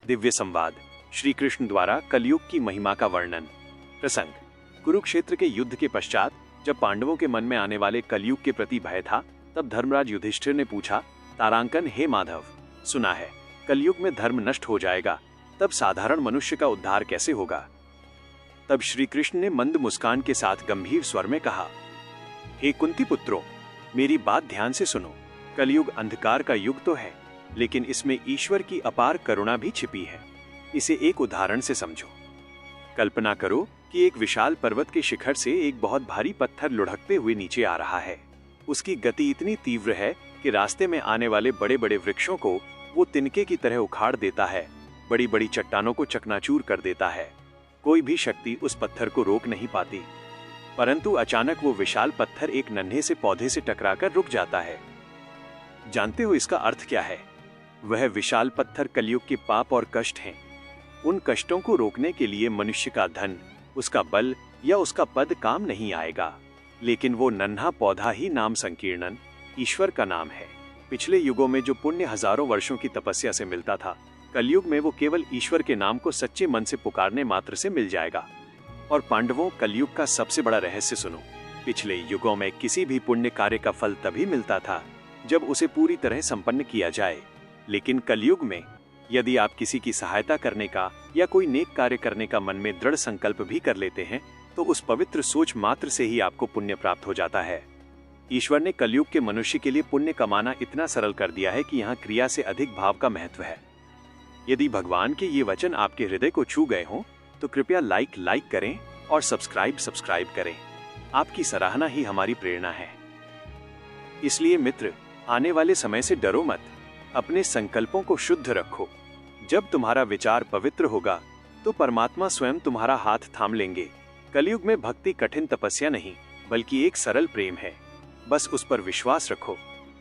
दिव्य संवाद श्री कृष्ण द्वारा कलयुग की महिमा का वर्णन। प्रसंग, कुरुक्षेत्र के युद्ध के पश्चात जब पांडवों के मन में आने वाले कलयुग के प्रति भय था, तब धर्मराज युधिष्ठिर ने पूछा, तारांकन, हे माधव, सुना है कलयुग में धर्म नष्ट हो जाएगा, तब साधारण मनुष्य का उद्धार कैसे होगा? तब श्री कृष्ण ने मंद मुस्कान के साथ गंभीर स्वर में कहा, हे कुंती पुत्रों, मेरी बात ध्यान से सुनो। कलयुग अंधकार का युग तो है, लेकिन इसमें ईश्वर की अपार करुणा भी छिपी है। इसे एक उदाहरण से समझो। कल्पना करो कि एक विशाल पर्वत के शिखर से एक बहुत भारी पत्थर लुढ़कते हुए नीचे आ रहा है। उसकी गति इतनी तीव्र है कि रास्ते में आने वाले बड़े बड़े वृक्षों को वो तिनके की तरह उखाड़ देता है, बड़ी बड़ी चट्टानों को चकनाचूर कर देता है। कोई भी शक्ति उस पत्थर को रोक नहीं पाती। परंतु अचानक वो विशाल पत्थर एक नन्हे से पौधे से टकराकर रुक जाता है। जानते हो इसका अर्थ क्या है? वह विशाल पत्थर कलयुग के पाप और कष्ट हैं। उन कष्टों को रोकने के लिए मनुष्य का धन, उसका बल या उसका पद काम नहीं आएगा, लेकिन वो नन्हा पौधा ही नाम संकीर्णन ईश्वर का नाम है। पिछले युगों में जो पुण्य हजारों वर्षों की तपस्या से मिलता था, कलयुग में वो केवल ईश्वर के नाम को सच्चे मन से पुकारने मात्र से मिल जाएगा। और पांडवों, कलयुग का सबसे बड़ा रहस्य सुनो। पिछले युगों में किसी भी पुण्य कार्य का फल तभी मिलता था जब उसे पूरी तरह संपन्न किया जाए, लेकिन कलयुग में यदि आप किसी की सहायता करने का या कोई नेक कार्य करने का मन में दृढ़ संकल्प भी कर लेते हैं, तो उस पवित्र सोच मात्र से ही आपको पुण्य प्राप्त हो जाता है। ईश्वर ने कलयुग के मनुष्य के लिए पुण्य कमाना इतना सरल कर दिया है कि यहाँ क्रिया से अधिक भाव का महत्व है। यदि भगवान के ये वचन आपके हृदय को छू गए हों, तो कृपया लाइक करें और सब्सक्राइब करें। आपकी सराहना ही हमारी प्रेरणा है। इसलिए मित्र, आने वाले समय से डरो मत, अपने संकल्पों को शुद्ध रखो। जब तुम्हारा विचार पवित्र होगा, तो परमात्मा स्वयं तुम्हारा हाथ थाम लेंगे। कलयुग में भक्ति कठिन तपस्या नहीं, बल्कि एक सरल प्रेम है। बस उस पर विश्वास रखो।